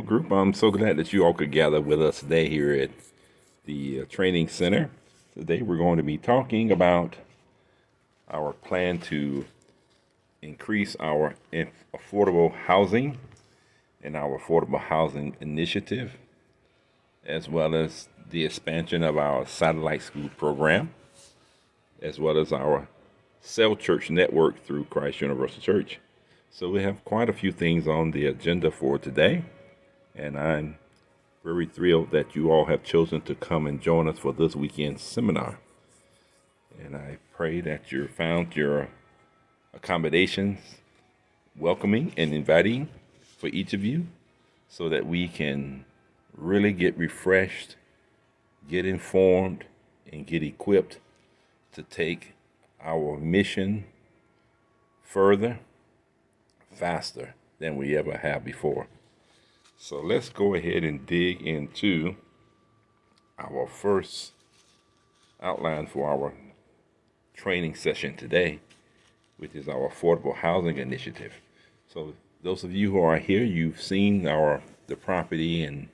group. I'm so glad that you all could gather with us today here at the training center. Today we're going to be talking about our plan to increase our affordable housing and our affordable housing initiative, as well as the expansion of our satellite school program, as well as our cell church network through Christ Universal Church. So we have quite a few things on the agenda for today, and I'm very thrilled that you all have chosen to come and join us for this weekend seminar. And I pray that you found your accommodations welcoming and inviting for each of you so that we can really get refreshed, get informed, and get equipped to take our mission further, faster than we ever have before. So let's go ahead and dig into our first outline for our training session today, which is our affordable housing initiative. So those of you who are here, you've seen the property and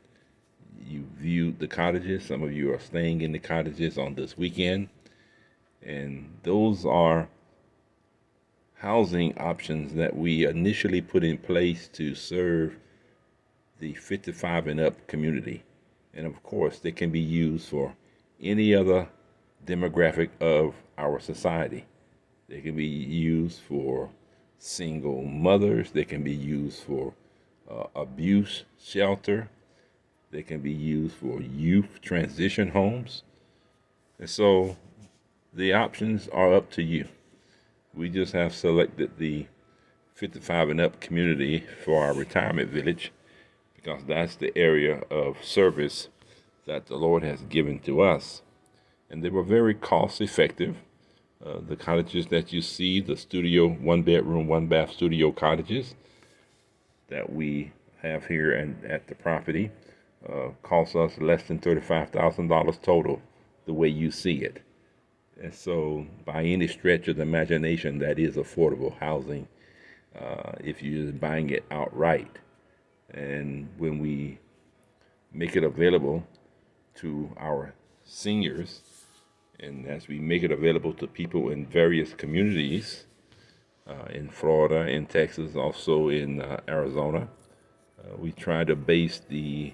you viewed the cottages. Some of you are staying in the cottages on this weekend, and those are housing options that we initially put in place to serve the 55 and up community. And of course, they can be used for any other demographic of our society. They can be used for single mothers. They can be used for abuse shelter. They can be used for youth transition homes. And so the options are up to you. We just have selected the 55 and up community for our retirement village because that's the area of service that the Lord has given to us. And they were very cost effective. The cottages that you see, the studio, 1-bedroom, 1-bath studio cottages that we have here and at the property, cost us less than $35,000 total, the way you see it. And so by any stretch of the imagination, that is affordable housing if you're just buying it outright. And when we make it available to our seniors, and as we make it available to people in various communities, in Florida, in Texas, also in Arizona, we try to base the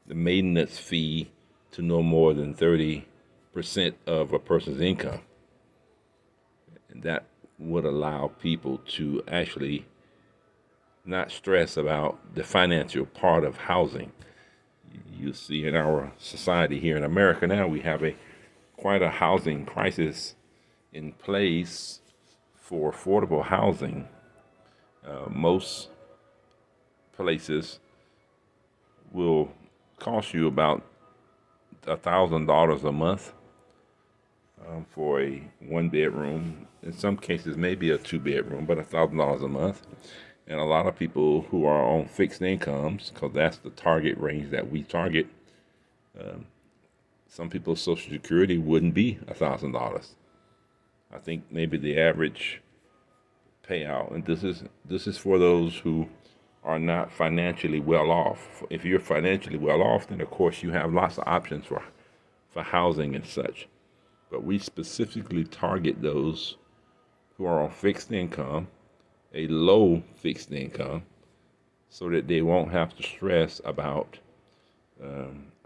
maintenance fee to no more than 30% of a person's income. And that would allow people to actually not stress about the financial part of housing. You see in our society here in America now, we have quite a housing crisis in place for affordable housing. Most places will cost you about $1,000 a month for a 1-bedroom. In some cases, maybe a 2-bedroom, but $1,000 a month. And a lot of people who are on fixed incomes, because that's the target range that we target, some people's Social Security wouldn't be $1,000. I think maybe the average payout, and this is for those who are not financially well off. If you're financially well off, then of course you have lots of options for housing and such. But we specifically target those who are on fixed income, a low fixed income, so that they won't have to stress about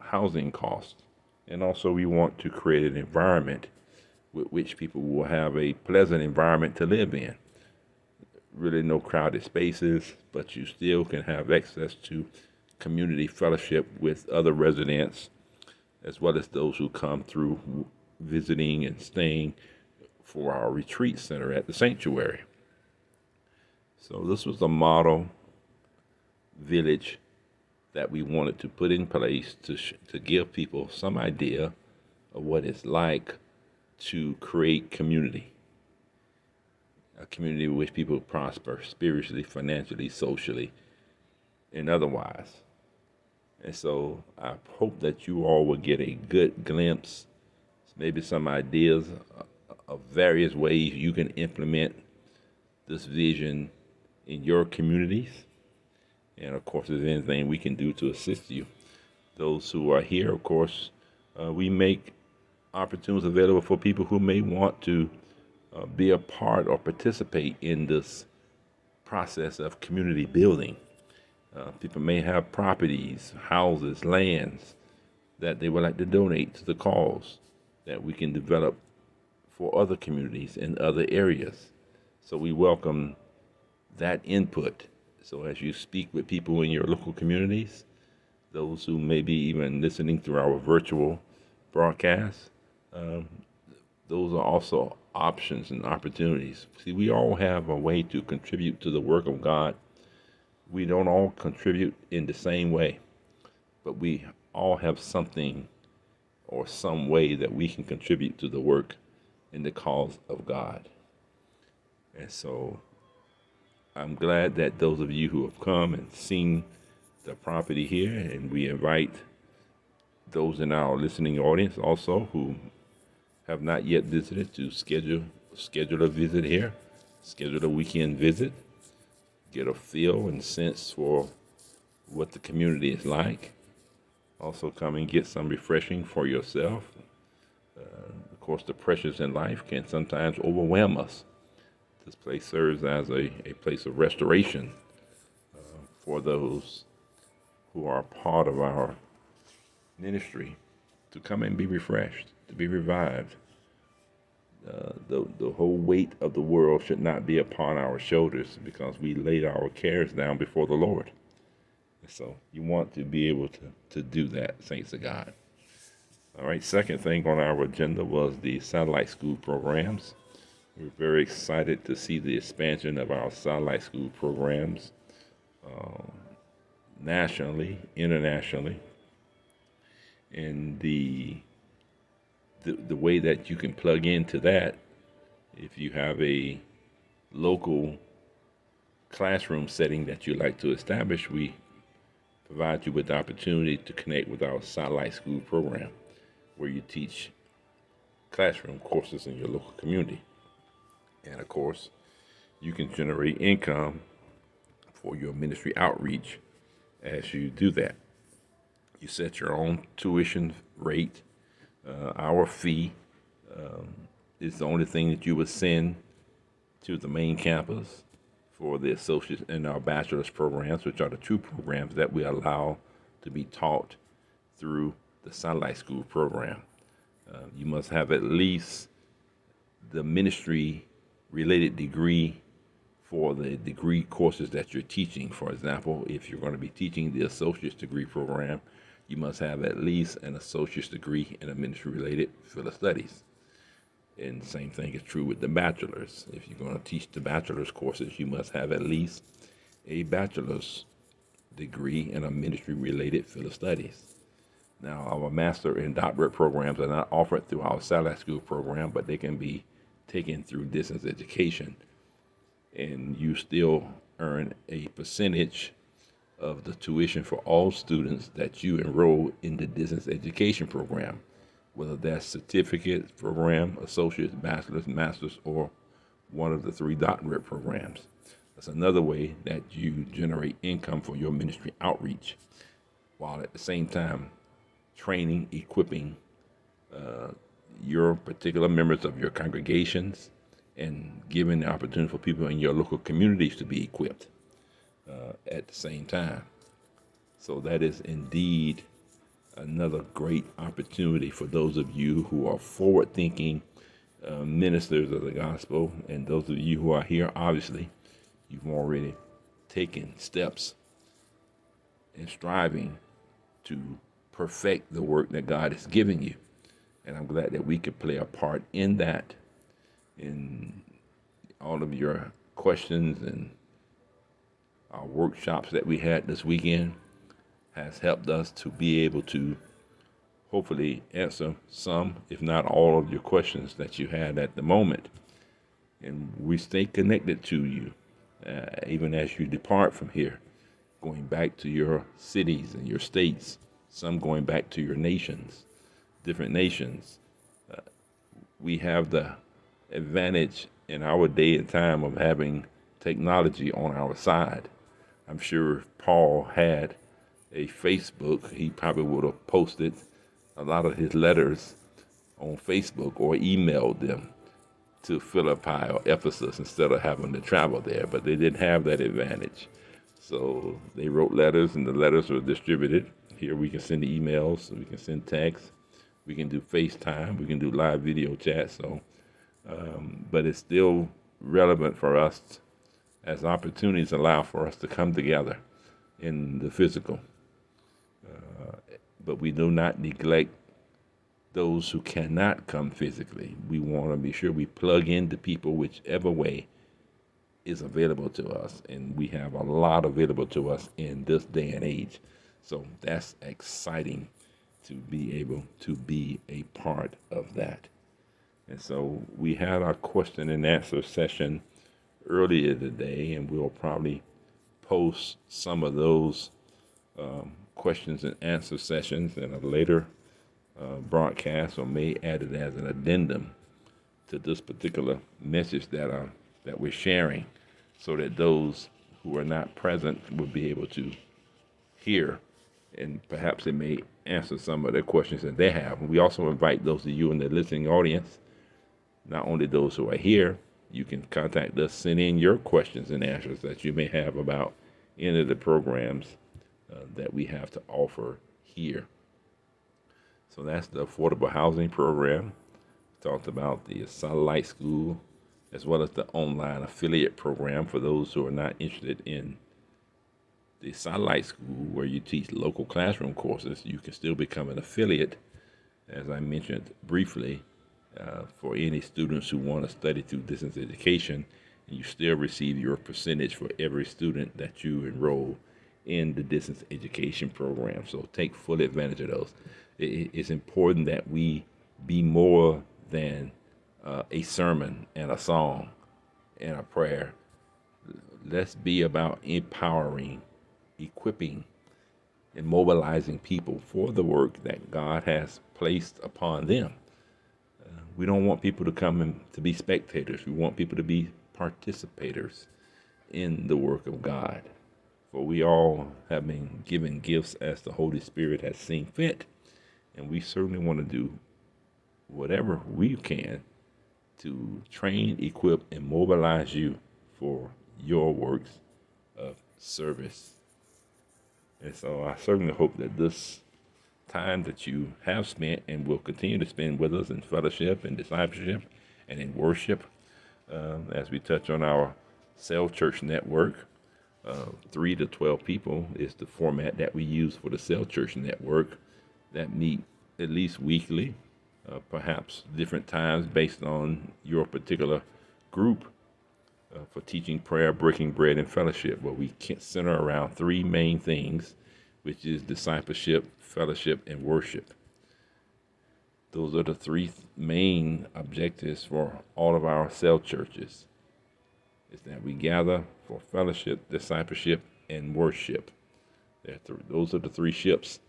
housing costs. And also we want to create an environment with which people will have a pleasant environment to live in. Really no crowded spaces, but you still can have access to community fellowship with other residents, as well as those who come through visiting and staying for our retreat center at the sanctuary. So this was a model village that we wanted to put in place to give people some idea of what it's like to create community. A community in which people prosper spiritually, financially, socially, and otherwise. And so I hope that you all will get a good glimpse, maybe some ideas of various ways you can implement this vision in your communities. And of course, if there's anything we can do to assist you, those who are here, of course, we make opportunities available for people who may want to be a part or participate in this process of community building. People may have properties, houses, lands that they would like to donate to the cause that we can develop for other communities in other areas. So we welcome that input. So as you speak with people in your local communities, those who may be even listening through our virtual broadcast, um, those are also options and opportunities. See, we all have a way to contribute to the work of God. We don't all contribute in the same way, but we all have something or some way that we can contribute to the work in the cause of God. And so I'm glad that those of you who have come and seen the property here, and we invite those in our listening audience also who have not yet visited to schedule a visit here, schedule a weekend visit, get a feel and sense for what the community is like. Also come and get some refreshing for yourself. Of course, the pressures in life can sometimes overwhelm us. This place serves as a place of restoration for those who are part of our ministry to come and be refreshed, to be revived. The whole weight of the world should not be upon our shoulders because we laid our cares down before the Lord. And so you want to be able to do that, saints of God. All right, second thing on our agenda was the satellite school programs. We're very excited to see the expansion of our satellite school programs nationally, internationally, and the way that you can plug into that. If you have a local classroom setting that you like to establish, we provide you with the opportunity to connect with our satellite school program, where you teach classroom courses in your local community. And of course, you can generate income for your ministry outreach as you do that. You set your own tuition rate. Our fee is the only thing that you would send to the main campus for the associates and our bachelor's programs, which are the two programs that we allow to be taught through the satellite school program. You must have at least the ministry related degree for the degree courses that you're teaching. For example, if you're going to be teaching the associate's degree program, you must have at least an associate's degree in a ministry related field of studies. And the same thing is true with the bachelor's. If you're going to teach the bachelor's courses, you must have at least a bachelor's degree in a ministry related field of studies. Now, our master and doctorate programs are not offered through our satellite school program, but they can be taken through distance education, and you still earn a percentage of the tuition for all students that you enroll in the distance education program, whether that's certificate program, associate's, bachelor's, master's, or one of the three doctorate programs. That's another way that you generate income for your ministry outreach, while at the same time training, equipping your particular members of your congregations and giving the opportunity for people in your local communities to be equipped at the same time. So that is indeed another great opportunity for those of you who are forward-thinking ministers of the gospel, and those of you who are here, obviously, you've already taken steps in striving to perfect the work that God has given you. And I'm glad that we could play a part in that. In all of your questions and our workshops that we had this weekend has helped us to be able to hopefully answer some, if not all, of your questions that you had at the moment. And we stay connected to you, even as you depart from here, going back to your cities and your states, some going back to your nations, different nations. We have the advantage in our day and time of having technology on our side. I'm sure if Paul had a Facebook, he probably would have posted a lot of his letters on Facebook or emailed them to Philippi or Ephesus instead of having to travel there. But they didn't have that advantage. So they wrote letters, and the letters were distributed. Here we can send emails, we can send texts, we can do FaceTime, we can do live video chat. So, but it's still relevant for us as opportunities allow for us to come together in the physical. But we do not neglect those who cannot come physically. We want to be sure we plug into people whichever way is available to us. And we have a lot available to us in this day and age. So that's exciting to be able to be a part of that. And so we had our question and answer session earlier today, and we'll probably post some of those questions and answer sessions in a later broadcast, or may add it as an addendum to this particular message that we're sharing, so that those who are not present will be able to hear, and perhaps it may answer some of the questions that they have. We also invite those of you in the listening audience, not only those who are here, you can contact us, send in your questions and answers that you may have about any of the programs that we have to offer here. So that's the affordable housing program. Talked about the satellite school, as well as the online affiliate program for those who are not interested in the satellite school, where you teach local classroom courses. You can still become an affiliate, as I mentioned briefly, for any students who want to study through distance education, and you still receive your percentage for every student that you enroll in the distance education program. So take full advantage of those. It's important that we be more than a sermon and a song and a prayer. Let's be about empowering, equipping, and mobilizing people for the work that God has placed upon them. We don't want people to come and to be spectators. We want people to be participators in the work of God. For we all have been given gifts as the Holy Spirit has seen fit. And we certainly want to do whatever we can to train, equip, and mobilize you for your works of service. And so I certainly hope that this time that you have spent and will continue to spend with us in fellowship and discipleship and in worship, as we touch on our cell church network, 3 to 12 people is the format that we use for the cell church network, that meet at least weekly, perhaps different times based on your particular group, for teaching, prayer, breaking bread, and fellowship, where we center around 3 main things, which is discipleship, fellowship, and worship. Those are the 3 main objectives for all of our cell churches, is that we gather for fellowship, discipleship, and worship. Those are the 3 ships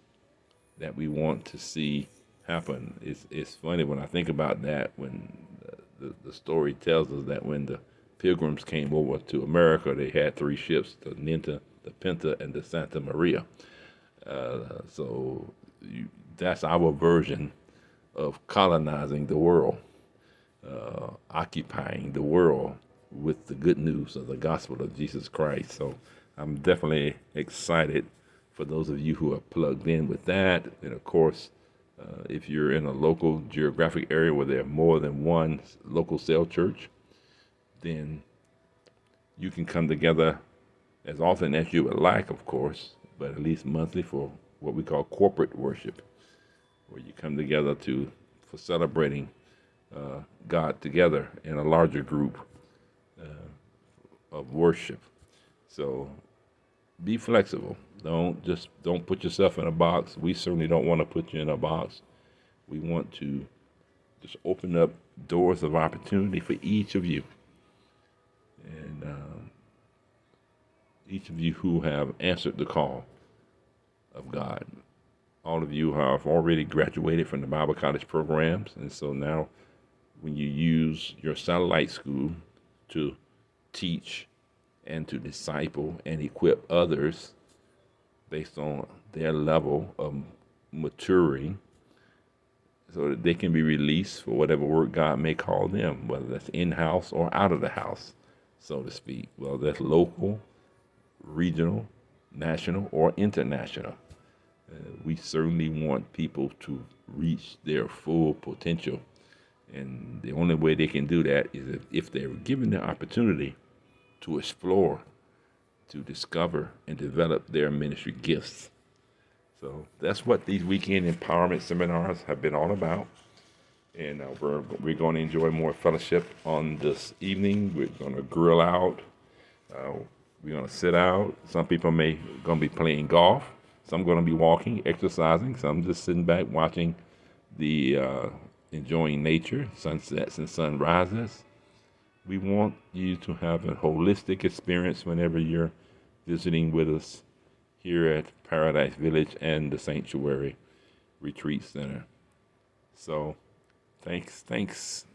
that we want to see happen. It's funny when I think about that, when the story tells us that when the Pilgrims came over to America, they had 3 ships, the Ninta, the Pinta, and the Santa Maria. That's our version of colonizing the world, occupying the world with the good news of the gospel of Jesus Christ. So I'm definitely excited for those of you who are plugged in with that. And of course, if you're in a local geographic area where there are more than one local cell church, then you can come together as often as you would like, of course, but at least monthly for what we call corporate worship, where you come together for celebrating God together in a larger group of worship. So be flexible. Don't put yourself in a box. We certainly don't want to put you in a box. We want to just open up doors of opportunity for each of you. And each of you who have answered the call of God. All of you have already graduated from the Bible college programs, and so now when you use your satellite school to teach and to disciple and equip others based on their level of maturing so that they can be released for whatever work God may call them, whether that's in-house or out of the house, so to speak. Well, that's local, regional, national, or international. We certainly want people to reach their full potential. And the only way they can do that is if they're given the opportunity to explore, to discover, and develop their ministry gifts. So that's what these weekend empowerment seminars have been all about. And we're going to enjoy more fellowship on this evening. We're going to grill out. We're going to sit out. Some people going to be playing golf. Some going to be walking, exercising. Some just sitting back watching enjoying nature, sunsets and sunrises. We want you to have a holistic experience whenever you're visiting with us here at Paradise Village and the Sanctuary Retreat Center. So thanks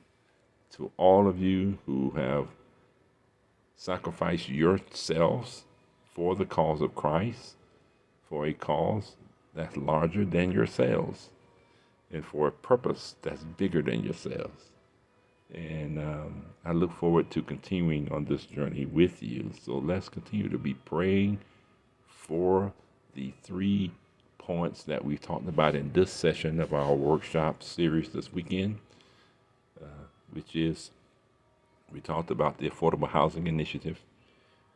to all of you who have sacrificed yourselves for the cause of Christ, for a cause that's larger than yourselves, and for a purpose that's bigger than yourselves. And I look forward to continuing on this journey with you. So let's continue to be praying for the 3 points that we talked about in this session of our workshop series this weekend, which is we talked about the Affordable Housing Initiative.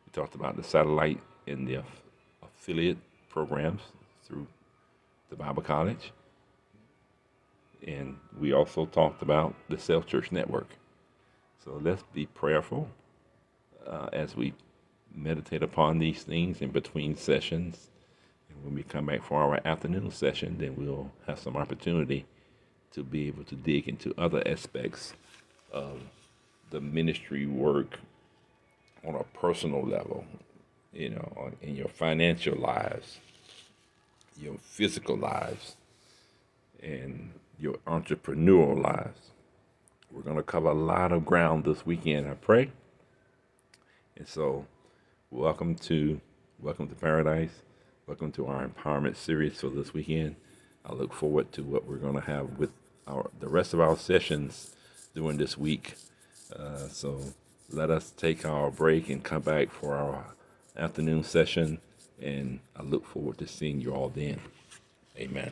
We talked about the satellite and the affiliate programs through the Bible College. And we also talked about the Self Church Network. So let's be prayerful as we meditate upon these things in between sessions. And when we come back for our afternoon session, then we'll have some opportunity to be able to dig into other aspects of the ministry work on a personal level, in your financial lives, your physical lives, and your entrepreneurial lives. We're going to cover a lot of ground this weekend, I pray. And so, welcome to Paradise. Welcome to our empowerment series for this weekend. I look forward to what we're going to have with the rest of our sessions during this week. So let us take our break and come back for our afternoon session. And I look forward to seeing you all then. Amen.